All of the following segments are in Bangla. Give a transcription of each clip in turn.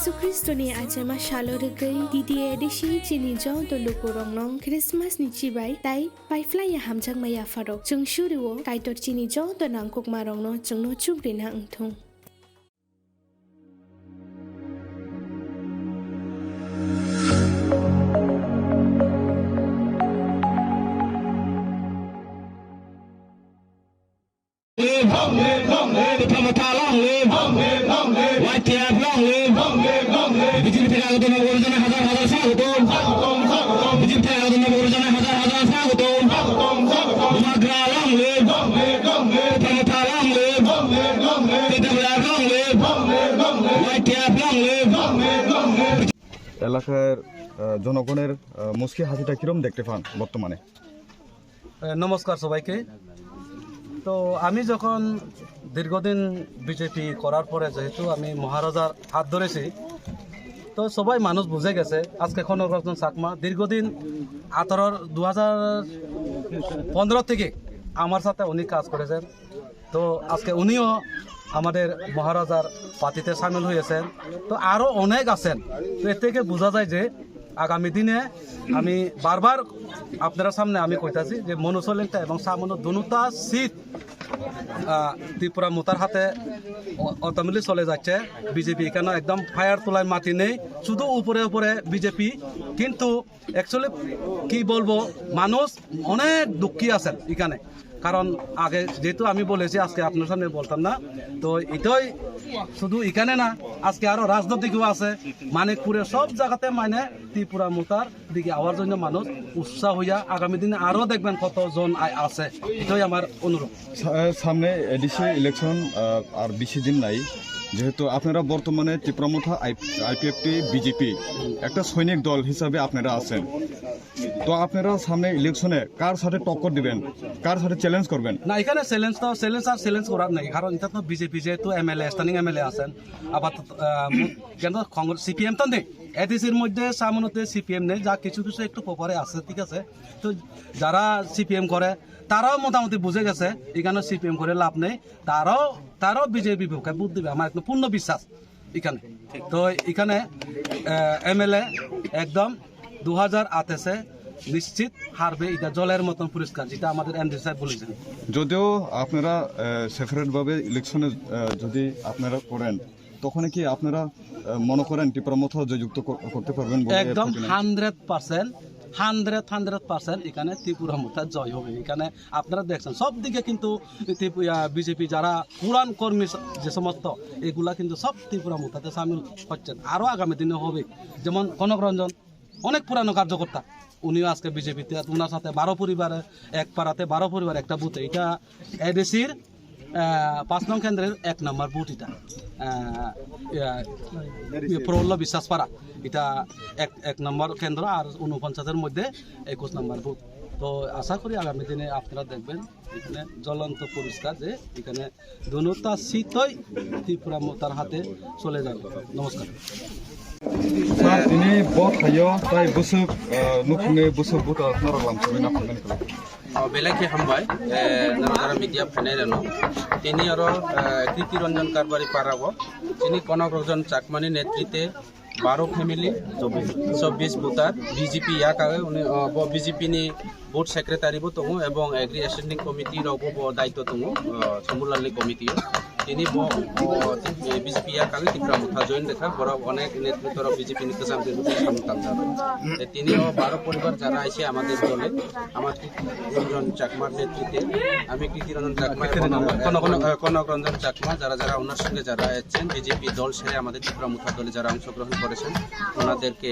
Yesu Kristo ni aja masyalo regay didi edisi chini jaw dulu kurong nong Christmas ni cibai tai pai fly ya hamjang maya faro chung shuriwo kaitor chini jaw to nang kuk marong no chung no chubri na engthung. Long live, the Pamata long live, White Cap long live, Bijil Pegado no Origin Hazar Sagutum, Bijil Pegado no Origin Hazar Sagutum, Magra long live, Pamata long live, Petabla long live, White Cap long live. এলাকার জনগণের মুচকি হাসিটা কিরম দেখতে পান বর্তমানে? নমস্কার সবাইকে। তো আমি যখন দীর্ঘদিন বিজেপি করার পরে যেহেতু আমি মহারাজার হাত ধরেছি, তো সবাই মানুষ বুঝে গেছে আজকে কনকরঞ্জন চাকমা দীর্ঘদিন 2015 থেকে আমার সাথে উনি কাজ করেছেন। তো আজকে উনিও আমাদের মহারাজার পার্টিতে সামিল হয়েছেন। তো আরও অনেক আছেন। তো এর থেকে বোঝা যায় যে আগামী দিনে আমি বারবার আপনার সামনে আমি কইতাছি যে মনুসলিংটা এবং সামনো দুটা সিট ত্রিপুরা মোতার হাতে অটোমেটিক চলে যাচ্ছে। বিজেপি এখানে একদম ফায়ার তোলায় মাটি নেই, শুধু উপরে উপরে বিজেপি। কিন্তু অ্যাকচুয়ালি কি বলবো, মানুষ অনেক দুঃখী আছেন এখানে। কারণ আগে যেহেতু আমি বলেছি, আজকে আপনার সামনে বলতাম না। তো এটাই শুধু এখানে না, আজকে আরো রাজনৈতিকও আছে মানিকপুরের সব জায়গাতে, মানে ত্রিপুরা মোতার দিকে আওয়ার জন্য মানুষ উৎসাহ হইয়া আগামী দিনে আরো দেখবেন কতজন আছে। এটাই আমার অনুরোধ। সামনে এডিসি ইলেকশন আর বেশি দিন নাই, যেহেতু আপনারা বর্তমানে ত্রিপুরা মোথা আইপিএফটি বিজেপি একটা সৈনিক দল হিসাবে আপনারা আছেন। তো আপনারা সামনে ইলেকশনে কার সাথে টক্কর দিবেন, কার সাথে চ্যালেঞ্জ করবেন? না, এখানে চ্যালেঞ্জ করার নেই, কারণ এটা তো বিজেপি যেহেতু এমএলএ স্ট্যান্ডিং এমএলএ আছেন। আবার কিন্তু কংগ্রেস সিপিএম তো নেই, এডিসির মধ্যে সামনেতে সিপিএম নেই, যা কিছু কিছু একটু পরে আছে, ঠিক আছে। তো যারা সিপিএম করে তারাও মোটামুটি বুঝে গেছে এখানে সিপিএম করে লাভ নেই, তারাও বিজেপি পক্ষে ভোট দিবে, আমার একদম পূর্ণ বিশ্বাস এখানে। তো এখানে এমএলএ একদম 2028 নিশ্চিত হারবে, এটা জলের মতন পরিষ্কার, যেটা আমাদের এমডি সাহেব বলেছেন। যদিও আপনারা সেপারেট ভাবে ইলেকশনে যদি আপনারা করেন, তখন কি আপনারা মনে করেন ত্রিপুরা মোথা জয়যুক্ত করতে পারবেন? একদম 100% এখানে ত্রিপুরা মোথা জয় হবে। এখানে আপনারা দেখছেন সব দিকে কিন্তু বিজেপি যারা পুরান কর্মী যে সমস্ত, এগুলা কিন্তু সব ত্রিপুরা মোথাতে সামিল হচ্ছেন। আরও আগামী দিনে হবে। যেমন কনকরঞ্জন অনেক পুরানো কার্যকর্তা, উনিও আজকে বিজেপিতে, ওনার সাথে 12 পরিবারে, এক পাড়াতে 12 পরিবার একটা বুথে। এটা এডিসির 5 নং কেন্দ্রের 1 নম্বর বুথ। এটা প্রহ্ল বিশ্বাস পাড়া, এটা এক নম্বর কেন্দ্র, আর 49-এর মধ্যে 21 নম্বর বুথ। তো আশা করি আগামী দিনে আপনারা দেখবেন এখানে জ্বলন্ত পরিষ্কার যে এখানে দুটা সিটই ত্রিপুরা মোতার হাতে চলে যাবে। নমস্কার। ini bot hayo tai busuk nukne busuk buta naraglam sabina phanen kala বেলাকে হামবাই নানারা মিডিয়া ফেনাইরানো তিনি আর কৃতি রঞ্জন কারবারি পারাব, তিনি কনকরঞ্জন চাকমানি নেতৃত্বে 12 ফ্যামিলি 24 বুতার বিজেপি ইয়াকাগে উনি বিজেপি নি বোর্ড সেক্রেটারি বো তমু এবং এগ্রি অ্যাসেন্ডিং কমিটি রবো দায়িত্ব তমু সমুলালি কমিটি। তিনি বিজেপি ইয়াকাগে ত্রিপুরা মোথা জয়েন দেখা বড় অনেক নেতৃত্বর বিজেপি নিকাম তিনিও 12 পরিবার যারা আছে আমাদের দলে, আমার কৃতিরঞ্জন চাকমার নেতৃত্বে, আমি কৃতিরঞ্জন চাকমা কনকরঞ্জন চাকমা, যারা ওনার সঙ্গে যারা আছেন বিজেপি দল সেরে আমাদের ত্রিপুরা মোথা দলে যারা অংশগ্রহণ করেছেন, ওনাদেরকে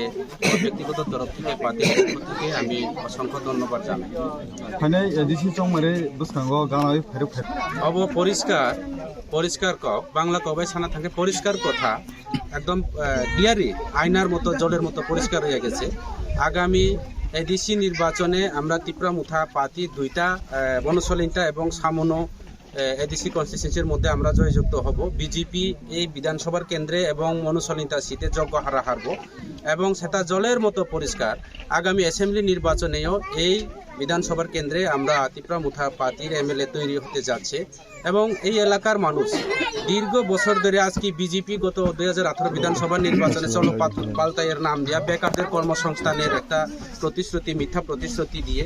ব্যক্তিগত তরফ থেকে পার্টির পক্ষ থেকে আমি অসংখ্য ধন্যবাদ জানাই। অব পরিষ্কার বাংলা কবাই সানা থাকে পরিষ্কার কথা, একদম ক্লিয়ারই আয়নার মতো জলের মতো পরিষ্কার হয়ে গেছে। আগামী এডিসি নির্বাচনে আমরা ত্রিপুরা মোথা পার্টি 2টা বনসলিংটা এবং সামনো এডিসি কনস্টিটিউয়েন্সির মধ্যে আমরা জয়যুক্ত হব। বিজেপি এই বিধানসভার কেন্দ্রে এবং মনুসলিতা সিটে যোগ্য হারা হারব এবং সেটা জলের মতো পরিষ্কার। আগামী অ্যাসেম্বলি নির্বাচনেও এই বিধানসভার কেন্দ্রে আমরা তিপ্রা মুথা পার্টির এমএলএ তৈরি হতে যাচ্ছে এবং এই এলাকার মানুষ দীর্ঘ বছর ধরে আজকে বিজেপি গত 2018 বিধানসভা নির্বাচনে চলো পাল্টাইয়ের নাম দিয়া বেকারদের কর্মসংস্থানের একটা প্রতিশ্রুতি, মিথ্যা প্রতিশ্রুতি দিয়ে,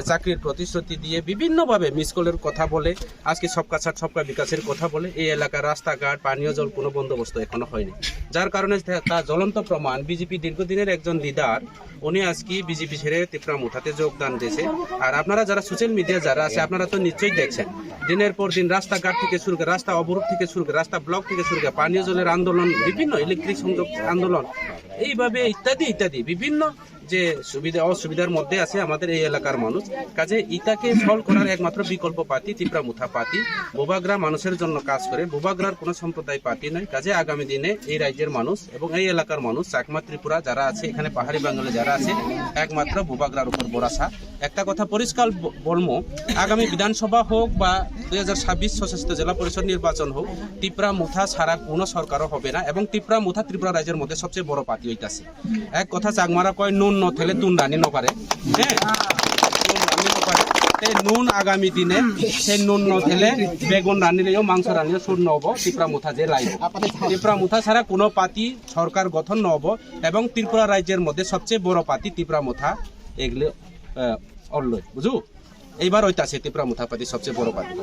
চাকরির প্রতিশ্রুতি দিয়ে বিভিন্নভাবে মিসকলের কথা বলে, আজকে সবকা ছাড় সবকা বিকাশের কথা বলে এই এলাকার রাস্তাঘাট, পানীয় জল কোনো বন্দোবস্ত এখনো হয়নি। যার কারণে তার জ্বলন্ত প্রমাণ বিজেপি দীর্ঘদিনের একজন লিডার, উনি আজকে বিজেপি ছেড়ে তিপ্রা মুথাতে যোগদান দিয়েছে। আর আপনারা যারা সোশ্যাল মিডিয়া যারা আছে আপনারা তো নিশ্চয়ই দেখছেন, দিনের পর দিন রাস্তাঘাট থেকে শুরু করে, রাস্তা অবরোধ থেকে শুরু করে, রাস্তা ব্লক থেকে শুরু করে, পানীয় জলের আন্দোলন, বিভিন্ন ইলেকট্রিক সংযোগ আন্দোলন, এইভাবে ইত্যাদি ইত্যাদি বিভিন্ন যে সুবিধা অসুবিধার মধ্যে আছে আমাদের এই এলাকার মানুষ। কাজে ইটাকে সলভ করার একমাত্র বিকল্প পার্টি তিপ্রা মুথা পার্টি। বোবাগ্রা মানুষের জন্য কাজ করে, বোবাগ্রার কোনো সম্প্রদায় পার্টি নয়। কাজে আগামী দিনে এই রাজ্যের মানুষ এবং এই এলাকার মানুষ, চাকমা ত্রিপুরা যারা আছে, এখানে পাহাড়ি বাঙালি যারা আছে, একমাত্র বোবাগ্রার উপর ভরসা। একটা কথা পরিষ্কার বলবো, আগামী বিধানসভা হোক বা 2026 সশস্ত্র জেলা পরিষদ নির্বাচন হোক, তিপ্রা মুথা ছাড়া কোনো সরকারও হবে না এবং তিপ্রা মুথা ত্রিপুরা রাজ্যের মধ্যে সবচেয়ে বড় পার্টি হইতাছে। এক কথা চাকমারা কয় নুন নথেলে তুন রানি নপারে, হ্যাঁ নুন রানি নপারে। সেই নুন আগামী দিনে সেই নুন নথেলে বেগুন রানিলেও মাংস রানিলেও সুর নহব, তিপ্রা মুথা যে লাইব। তিপ্রা মুথা ছাড়া কোনো পার্টি সরকার গঠন নহব এবং ত্রিপুরা রাজ্যের মধ্যে সবচেয়ে বড় পার্টি তিপ্রা মুথা, এগুলো অল্লই বুঝু। এইবার ওইটা আছে তিপ্রা মুথা পার্টি সবচেয়ে বড় পার্টি।